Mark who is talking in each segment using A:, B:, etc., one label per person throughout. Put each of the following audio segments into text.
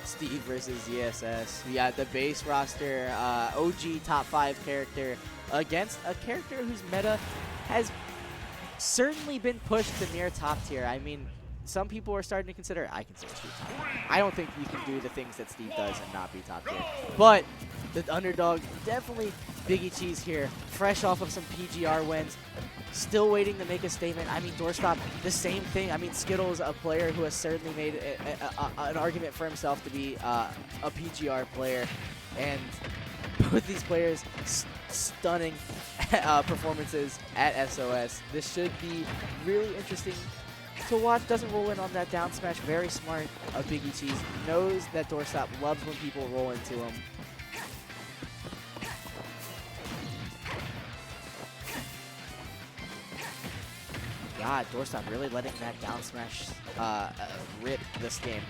A: Steve versus ZSS. We got the base roster OG top 5 character against a character whose meta has certainly been pushed to near top tier. I mean, some people are starting to consider, I consider Steve top tier. I don't think you can do the things that Steve does and not be top tier. But the underdog, definitely BiggieCheeze here, fresh off of some PGR wins. Still waiting to make a statement. I mean, Doorstop, the same thing. I mean, Skittle's a player who has certainly made an argument for himself to be a PGR player. And both these players, stunning performances at SOS. This should be really interesting to watch. Doesn't roll in on that down smash. Very smart of BiggieCheeze. Knows that Doorstop loves when people roll into him. God, Doorstop really letting that down smash rip this game.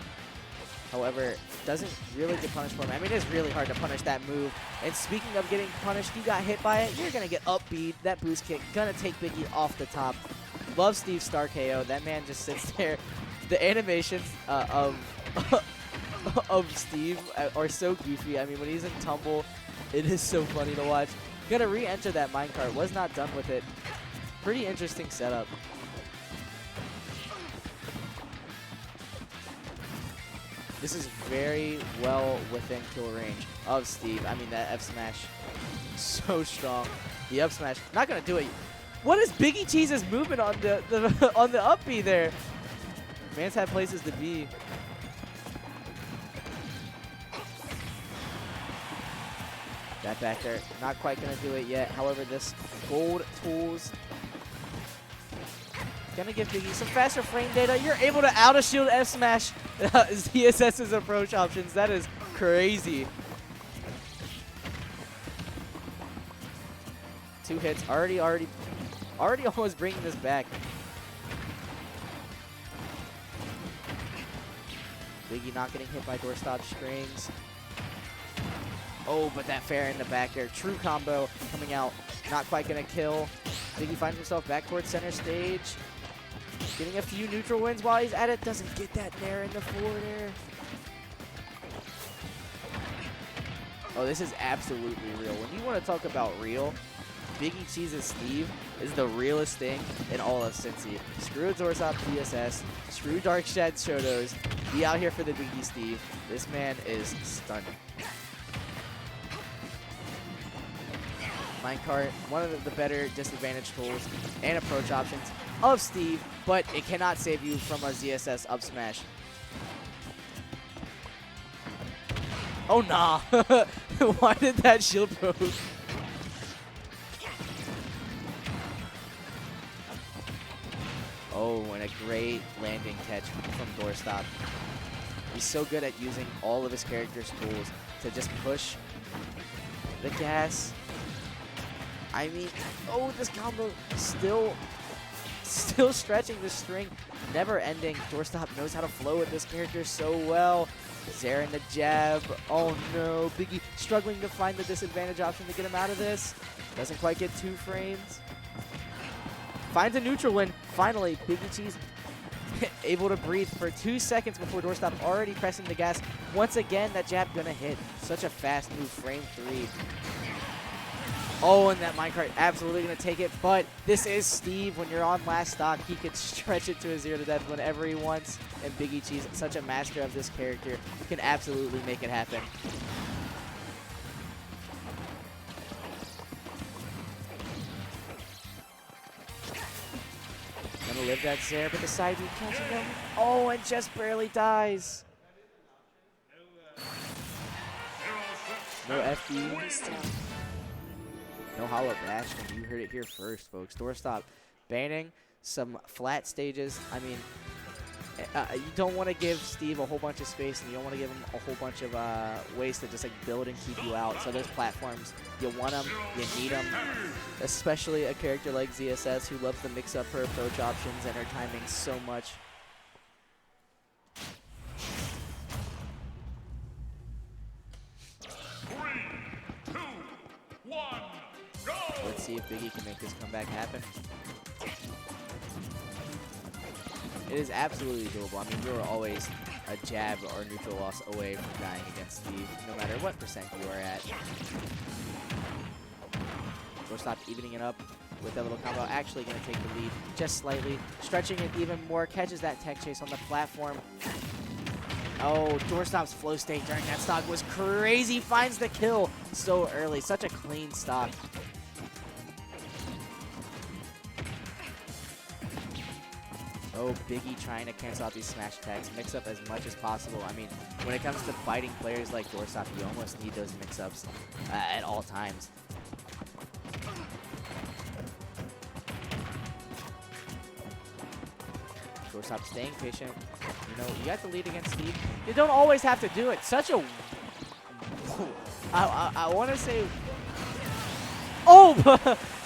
A: However, doesn't really get punished for him. I mean, it's really hard to punish that move. And speaking of getting punished, you got hit by it, you're going to get up B. That boost kick, going to take Biggie off the top. Love Steve's star KO. That man just sits there. The animations of Steve are so goofy. I mean, when he's in tumble, it is so funny to watch. Going to re-enter that minecart. Was not done with it. Pretty interesting setup. This is very well within kill range of Steve. I mean, that F smash, so strong. The up smash, not gonna do it. What is BiggieCheeze's movement on the on the up B there? Man's had places to be. That back there, not quite gonna do it yet. However, this gold tools gonna give Biggie some faster frame data. You're able to out-of-shield F-smash ZSS's approach options. That is crazy. 2 hits, already almost bringing this back. Biggie not getting hit by Doorstop strings. Oh, but that fair in the back there. True combo coming out. Not quite gonna kill. Biggie finds himself back towards center stage. Getting a few neutral wins while he's at it. Doesn't get that nair in the forward air. Oh, this is absolutely real. When you want to talk about real, BiggieCheeze's Steve is the realest thing in all of Cincy. Screw Doorstop PSS. Screw Darkshad Shotos. Be out here for the Biggie Steve. This man is stunning. Minecart, one of the better disadvantage tools and approach options of Steve, but it cannot save you from a ZSS up smash. Oh, nah. Why did that shield poke? Oh, and a great landing catch from Doorstop. He's so good at using all of his character's tools to just push the gas. I mean, oh, this combo still stretching the string, never ending. Doorstop knows how to flow with this character so well. Zare in the jab. Oh no, Biggie struggling to find the disadvantage option to get him out of this. Doesn't quite get 2 frames. Finds a neutral win. Finally, BiggieCheeze able to breathe for 2 seconds before Doorstop already pressing the gas. Once again, that jab gonna hit. Such a fast move, frame 3. Oh, and that minecart absolutely going to take it, but this is Steve. When you're on last stock, he can stretch it to a 0 to death whenever he wants, and BiggieCheeze, such a master of this character, can absolutely make it happen. Gonna live that Zare, but the side B catching him. Oh, and just barely dies. No FD. No hollow bash, and you heard it here first, folks. Doorstop banning some flat stages. I mean, you don't want to give Steve a whole bunch of space, and you don't want to give him a whole bunch of ways to just like build and keep you out. So those platforms, you want them, you need them, especially a character like ZSS who loves to mix up her approach options and her timing so much. Let's see if Biggie can make this comeback happen. It is absolutely doable. I mean, we were always a jab or neutral loss away from dying against Steve, no matter what percent you are at. Doorstop evening it up with that little combo, actually going to take the lead just slightly, stretching it even more, catches that tech chase on the platform. Oh, Doorstop's flow state during that stock was crazy, finds the kill so early, such a clean stock. Oh, Biggie trying to cancel out these smash attacks, mix up as much as possible. I mean, when it comes to fighting players like Doorstop, you almost need those mix-ups at all times. Doorstop staying patient. You know, you got the lead against Steve. You don't always have to do it. Such a... I want to say... Oh!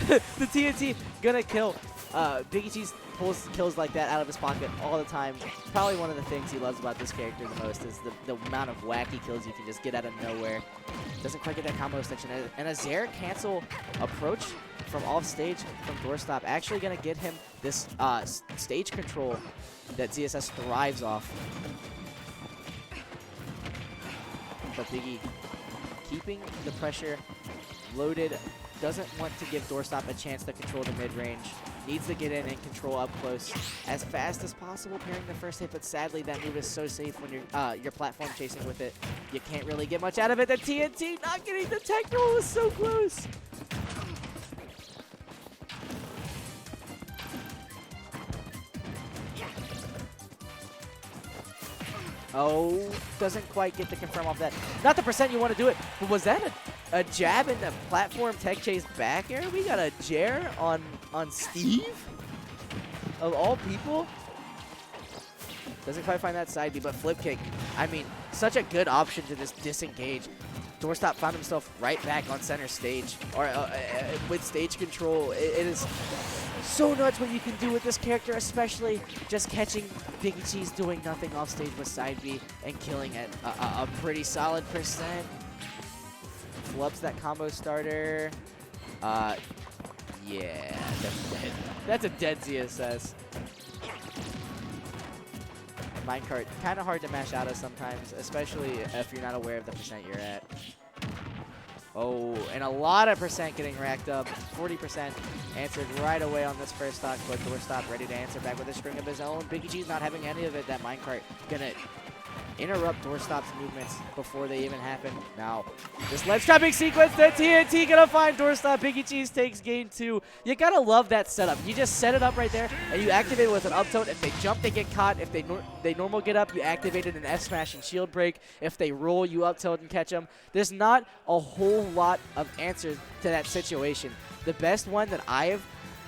A: The TNT gonna kill. BiggieCheeze pulls kills like that out of his pocket all the time. Probably one of the things he loves about this character the most is the amount of wacky kills you can just get out of nowhere. Doesn't quite get that combo extension. And a Zair cancel approach from off stage from Doorstop actually going to get him this stage control that ZSS thrives off. But Biggie keeping the pressure loaded, doesn't want to give Doorstop a chance to control the mid-range. Needs to get in and control up close as fast as possible, pairing the first hit, but sadly that move is so safe when you're platform chasing with it. You can't really get much out of it. The TNT not getting the tech roll was so close. Oh, doesn't quite get the confirm off that. Not the percent you want to do it, but was that a jab in the platform tech chase back air? We got a Jair on Steve? Of all people? Doesn't quite find that side B, but flip kick. I mean, such a good option to just disengage. Doorstop found himself right back on center stage, or with stage control. It is so nuts what you can do with this character, especially just catching BiggieCheeze doing nothing off stage with side B and killing it a pretty solid percent. Flubs that combo starter. Yeah, that's dead. That's a dead ZSS. Minecart, kind of hard to mash out of sometimes, especially if you're not aware of the percent you're at. Oh, and a lot of percent getting racked up. 40% answered right away on this first stock, but Doorstop ready to answer back with a string of his own. BiggieCheeze not having any of it. That minecart gonna interrupt Doorstop's movements before they even happen. Now, this ledge trapping sequence, the TNT gonna find Doorstop. BiggieCheeze takes game 2. You gotta love that setup. You just set it up right there, and you activate it with an up tilt. If they jump, they get caught. If they normal get up, you activate it in F smash and shield break. If they roll, you up tilt and catch them. There's not a whole lot of answers to that situation. The best one that I have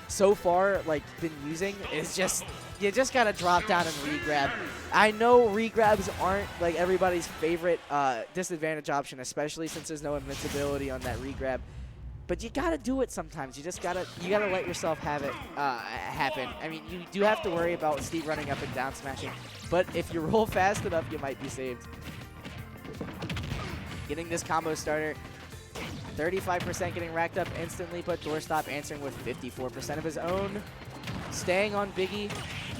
A: so far been using is just, you just gotta drop down and regrab. I know regrabs aren't everybody's favorite disadvantage option, especially since there's no invincibility on that regrab. But you gotta do it sometimes. You gotta let yourself have it happen. I mean, you do have to worry about Steve running up and down smashing, but if you roll fast enough, you might be saved. Getting this combo starter. 35% getting racked up instantly, but Doorstop answering with 54% of his own. Staying on Biggie.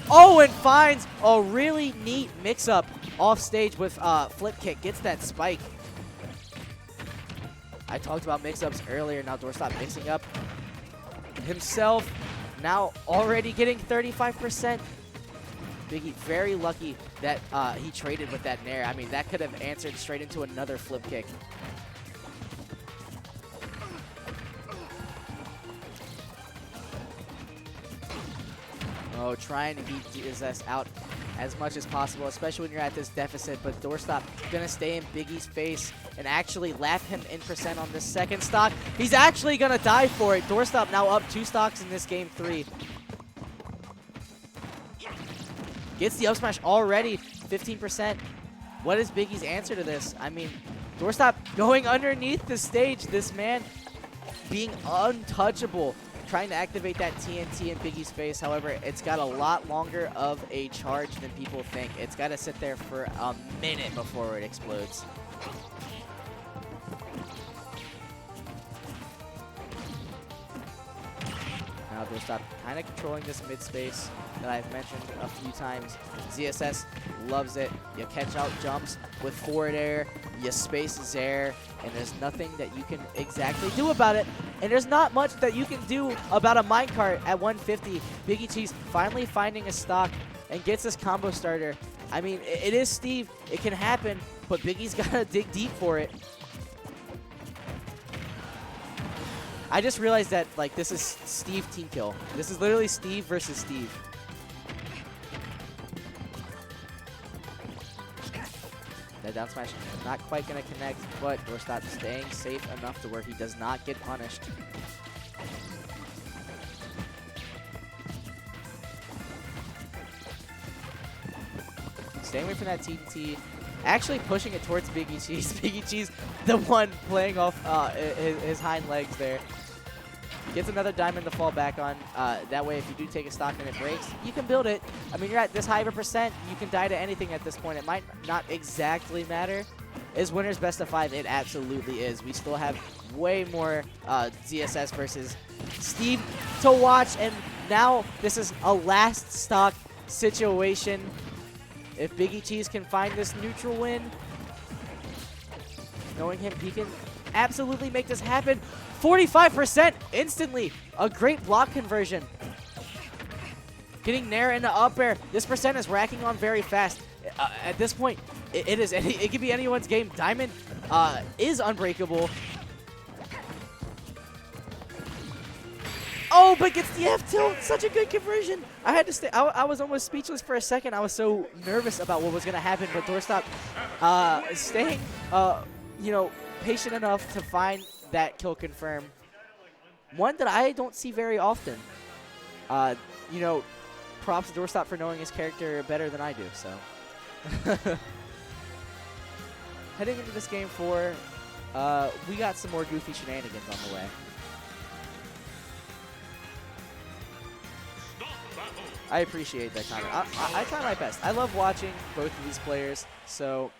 A: Oh, and finds a really neat mix-up off stage with flip kick. Gets that spike. I talked about mix-ups earlier. Now Doorstop mixing up himself. Now already getting 35%. Biggie very lucky that he traded with that nair. I mean, that could have answered straight into another flip kick. Oh, trying to beat ZSS out as much as possible, especially when you're at this deficit. But Doorstop gonna stay in Biggie's face and actually lap him in percent on this second stock. He's actually gonna die for it. Doorstop now up 2 stocks in this game 3. Gets the up smash already, 15%. What is Biggie's answer to this? I mean, Doorstop going underneath the stage. This man being untouchable. Trying to activate that TNT in Biggie's face. However, it's got a lot longer of a charge than people think. It's got to sit there for a minute before it explodes. Now Doorstop kind of controlling this mid space. that I've mentioned a few times. ZSS loves it. You catch out jumps with forward air, you space Zair, and there's nothing that you can exactly do about it. And there's not much that you can do about a minecart at 150. BiggieCheeze finally finding a stock and gets this combo starter. I mean, it is Steve. It can happen, but Biggie's got to dig deep for it. I just realized that, like, this is Steve team kill. This is literally Steve versus Steve. That down smash not quite going to connect, but Doorstop staying safe enough to where he does not get punished. Staying away from that TTO. Actually pushing it towards BiggieCheeze. BiggieCheeze, the one playing off his hind legs there. Gets another diamond to fall back on. That way, if you do take a stock and it breaks, you can build it. I mean, you're at this high of a percent. You can die to anything at this point. It might not exactly matter. Is winners best of 5? It absolutely is. We still have way more ZSS versus Steve to watch. And now this is a last stock situation. If BiggieCheeze can find this neutral win, knowing him, he can absolutely make this happen. 45% instantly. A great block conversion. Getting Nair into up air. This percent is racking on very fast. At this point, it could be anyone's game. Diamond is unbreakable. Oh, but gets the F tilt. Such a good conversion. I had to stay. I was almost speechless for a second. I was so nervous about what was going to happen. But Doorstop staying, you know, patient enough to find that kill confirm. One that I don't see very often. You know, props to Doorstop for knowing his character better than I do. So heading into this game 4, we got some more goofy shenanigans on the way. I appreciate that comment. I try my best. I love watching both of these players, so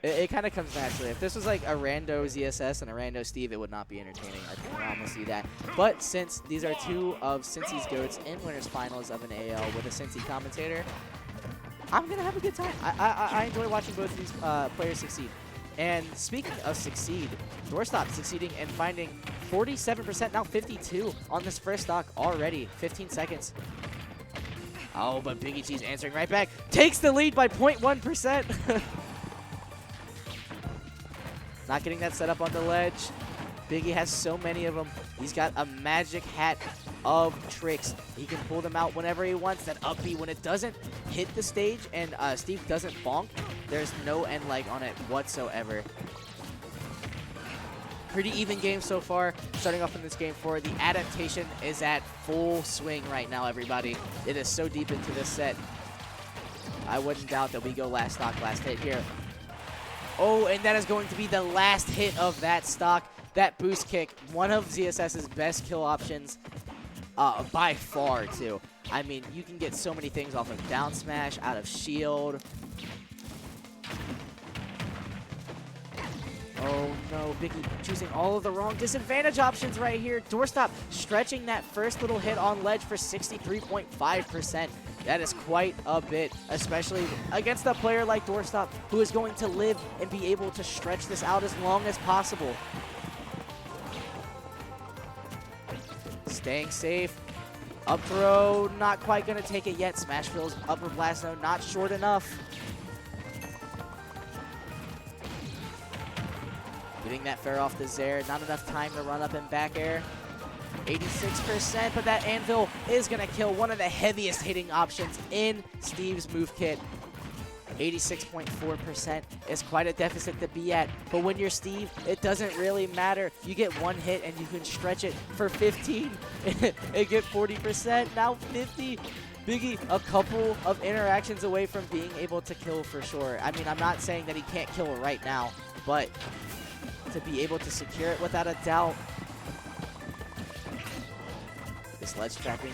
A: it kind of comes naturally. If this was like a rando ZSS and a rando Steve, it would not be entertaining. I promise you that. But since these are two of Cincy's GOATs in winners finals of an AL with a Cincy commentator, I'm going to have a good time. I enjoy watching both of these players succeed. And speaking of succeed, Doorstop succeeding and finding 47%, now 52 on this first stock already. 15 seconds. Oh, but BiggieCheeze answering right back. Takes the lead by 0.1%. Not getting that set up on the ledge. Biggie has so many of them. He's got a magic hat of tricks. He can pull them out whenever he wants. That up B, when it doesn't hit the stage and Steve doesn't bonk, there's no end leg on it whatsoever. Pretty even game so far. Starting off in this game 4, the adaptation is at full swing right now, everybody. It is so deep into this set. I wouldn't doubt that we go last stock, last hit here. Oh, and that is going to be the last hit of that stock. That boost kick, one of ZSS's best kill options by far, too. I mean, you can get so many things off of down smash, out of shield. Oh no, Biggie choosing all of the wrong disadvantage options right here. Doorstop stretching that first little hit on ledge for 63.5%. That is quite a bit, especially against a player like Doorstop, who is going to live and be able to stretch this out as long as possible. Staying safe. Up throw, not quite going to take it yet. Smash fills, upper blast, no, not short enough. Getting that fair off the Zair, not enough time to run up and back air. 86%, but that anvil is going to kill one of the heaviest hitting options in Steve's move kit. 86.4% is quite a deficit to be at, but when you're Steve, it doesn't really matter. You get one hit and you can stretch it for 15 and get 40%, now 50. Biggie, a couple of interactions away from being able to kill for sure. I mean, I'm not saying that he can't kill right now, but to be able to secure it without a doubt. This ledge trapping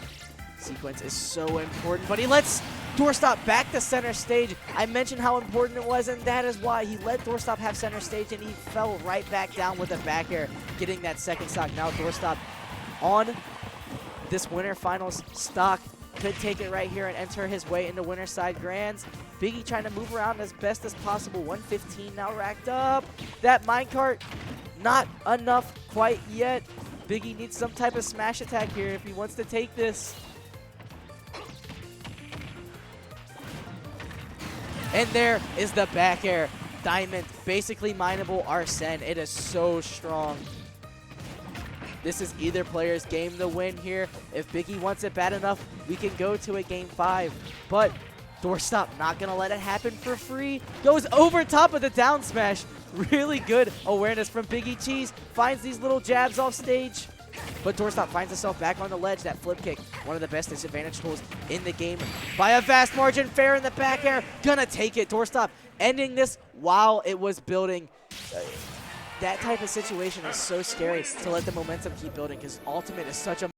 A: sequence is so important, but he lets Doorstop back to center stage. I mentioned how important it was, and that is why he let Doorstop have center stage, and he fell right back down with a back air, getting that second stock. Now Doorstop on this winner finals stock could take it right here and enter his way into winner side grands. Biggie trying to move around as best as possible. 115 now racked up. That minecart, not enough quite yet. Biggie needs some type of smash attack here if he wants to take this. And there is the back air. Diamond, basically mineable Arsene. It is so strong. This is either player's game to win here. If Biggie wants it bad enough, we can go to a game 5. But Doorstop not going to let it happen for free. Goes over top of the down smash. Really good awareness from BiggieCheeze. Finds these little jabs off stage. But Doorstop finds himself back on the ledge. That flip kick, one of the best disadvantage tools in the game. By a vast margin, fair in the back air. Gonna take it. Doorstop ending this while it was building. That type of situation is so scary to let the momentum keep building because ultimate is such a